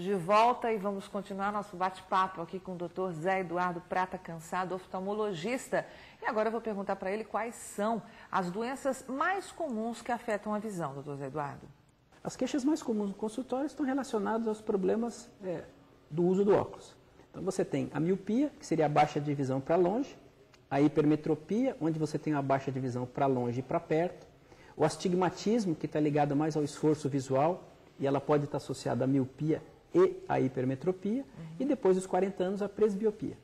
Estamos de volta e vamos continuar nosso bate-papo aqui com o Dr. Zé Eduardo Prata Cansado, oftalmologista. E agora eu vou perguntar para ele quais são as doenças mais comuns que afetam a visão, Dr. Zé Eduardo. As queixas mais comuns no consultório estão relacionadas aos problemas do uso do óculos. Então você tem a miopia, que seria a baixa de visão para longe, a hipermetropia, onde você tem a baixa de visão para longe e para perto, o astigmatismo, que está ligado mais ao esforço visual, e ela pode estar associada à miopia e à hipermetropia, e depois dos 40 anos a presbiopia.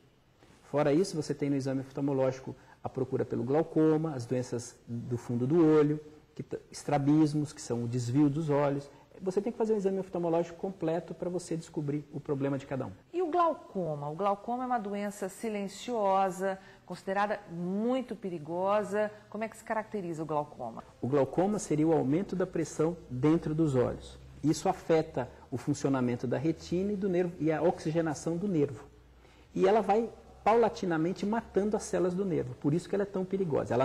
Fora isso, você tem no exame oftalmológico a procura pelo glaucoma, as doenças do fundo do olho, estrabismos, que são o desvio dos olhos. Você tem que fazer um exame oftalmológico completo para você descobrir o problema de cada um. E o glaucoma? O glaucoma é uma doença silenciosa, considerada muito perigosa. Como é que se caracteriza o glaucoma? O glaucoma seria o aumento da pressão dentro dos olhos. Isso afeta o funcionamento da retina e do nervo e a oxigenação do nervo. E ela vai paulatinamente matando as células do nervo. Por isso que ela é tão perigosa.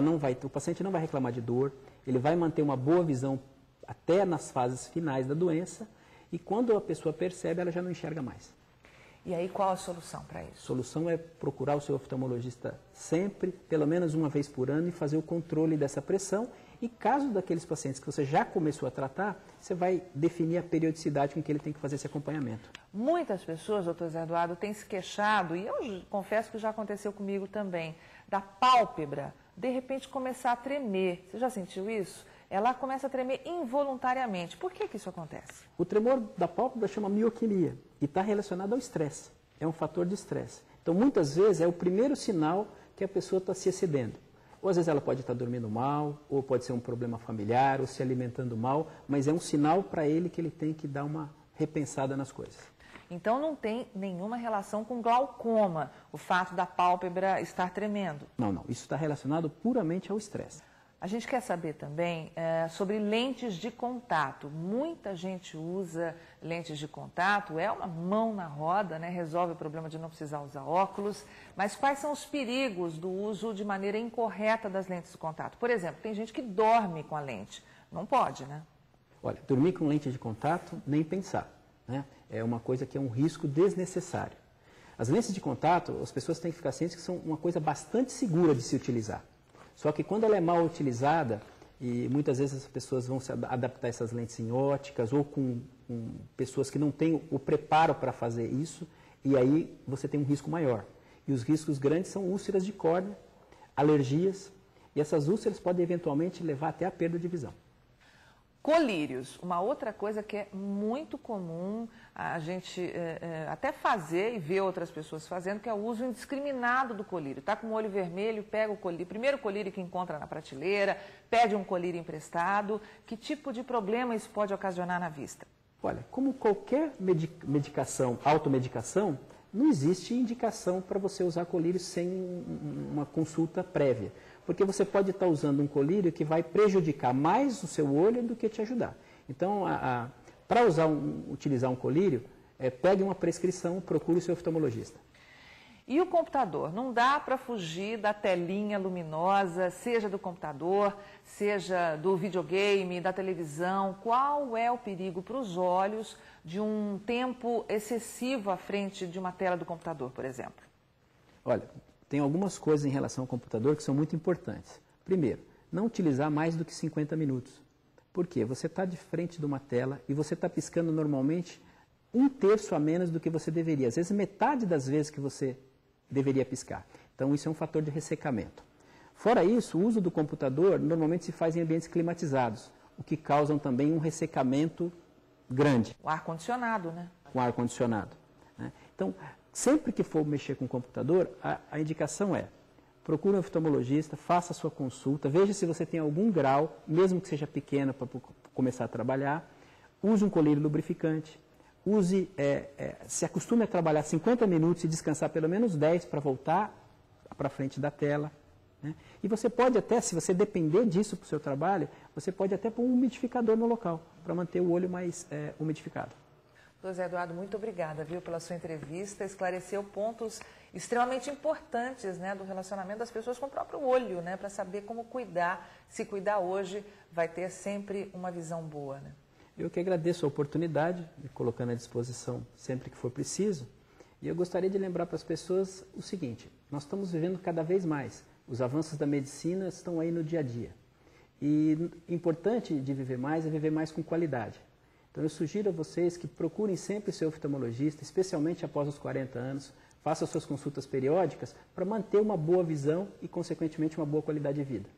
O paciente não vai reclamar de dor, ele vai manter uma boa visão até nas fases finais da doença, e quando a pessoa percebe, ela já não enxerga mais. E aí, qual a solução para isso? A solução é procurar o seu oftalmologista sempre, pelo menos uma vez por ano, e fazer o controle dessa pressão. E caso daqueles pacientes que você já começou a tratar, você vai definir a periodicidade com que ele tem que fazer esse acompanhamento. Muitas pessoas, doutor Zé Eduardo, têm se queixado, e eu confesso que já aconteceu comigo também, da pálpebra, de repente começar a tremer. Você já sentiu isso? Ela começa a tremer involuntariamente. Por que isso acontece? O tremor da pálpebra chama mioquimia e está relacionado ao estresse. É um fator de estresse. Então, muitas vezes, é o primeiro sinal que a pessoa está se excedendo. Ou às vezes ela pode estar dormindo mal, ou pode ser um problema familiar, ou se alimentando mal, mas é um sinal para ele que ele tem que dar uma repensada nas coisas. Então não tem nenhuma relação com glaucoma, o fato da pálpebra estar tremendo? Não. Isso está relacionado puramente ao estresse. A gente quer saber também sobre lentes de contato. Muita gente usa lentes de contato, é uma mão na roda, né? Resolve o problema de não precisar usar óculos. Mas quais são os perigos do uso de maneira incorreta das lentes de contato? Por exemplo, tem gente que dorme com a lente. Não pode, né? Olha, dormir com lente de contato, nem pensar, né? É uma coisa que é um risco desnecessário. As lentes de contato, as pessoas têm que ficar cientes que são uma coisa bastante segura de se utilizar. Só que quando ela é mal utilizada, e muitas vezes as pessoas vão se adaptar a essas lentes em óticas ou com pessoas que não têm o preparo para fazer isso, e aí você tem um risco maior. E os riscos grandes são úlceras de córnea, alergias, e essas úlceras podem eventualmente levar até a perda de visão. Colírios, uma outra coisa que é muito comum a gente até fazer e ver outras pessoas fazendo, que é o uso indiscriminado do colírio. Está com o olho vermelho, pega o colírio, primeiro colírio que encontra na prateleira, pede um colírio emprestado. Que tipo de problema isso pode ocasionar na vista? Olha, como qualquer medicação, automedicação, não existe indicação para você usar colírio sem uma consulta prévia. Porque você pode estar usando um colírio que vai prejudicar mais o seu olho do que te ajudar. Então, para utilizar um colírio, pegue uma prescrição, procure o seu oftalmologista. E o computador? Não dá para fugir da telinha luminosa, seja do computador, seja do videogame, da televisão. Qual é o perigo para os olhos de um tempo excessivo à frente de uma tela do computador, por exemplo? Olha, tem algumas coisas em relação ao computador que são muito importantes. Primeiro, não utilizar mais do que 50 minutos. Por quê? Você está de frente de uma tela e você está piscando normalmente 1/3 a menos do que você deveria. Às vezes metade das vezes que você deveria piscar. Então isso é um fator de ressecamento. Fora isso, o uso do computador normalmente se faz em ambientes climatizados, o que causam também um ressecamento grande. O ar-condicionado, né? Com ar-condicionado, né? Então, sempre que for mexer com o computador, a indicação é: procure um oftalmologista, faça a sua consulta, veja se você tem algum grau, mesmo que seja pequeno, para começar a trabalhar. Use um colírio lubrificante. Se acostume a trabalhar 50 minutos e descansar pelo menos 10 para voltar para frente da tela, né? E você pode até, se você depender disso para o seu trabalho, você pode até pôr um umidificador no local, para manter o olho mais umidificado. Doutor Zé Eduardo, muito obrigada, pela sua entrevista. Esclareceu pontos extremamente importantes, né, do relacionamento das pessoas com o próprio olho, né, para saber como cuidar. Se cuidar hoje, vai ter sempre uma visão boa, né? Eu que agradeço a oportunidade, me colocando à disposição sempre que for preciso. E eu gostaria de lembrar para as pessoas o seguinte: nós estamos vivendo cada vez mais. Os avanços da medicina estão aí no dia a dia. E importante de viver mais é viver mais com qualidade. Então eu sugiro a vocês que procurem sempre o seu oftalmologista, especialmente após os 40 anos, façam suas consultas periódicas para manter uma boa visão e, consequentemente, uma boa qualidade de vida.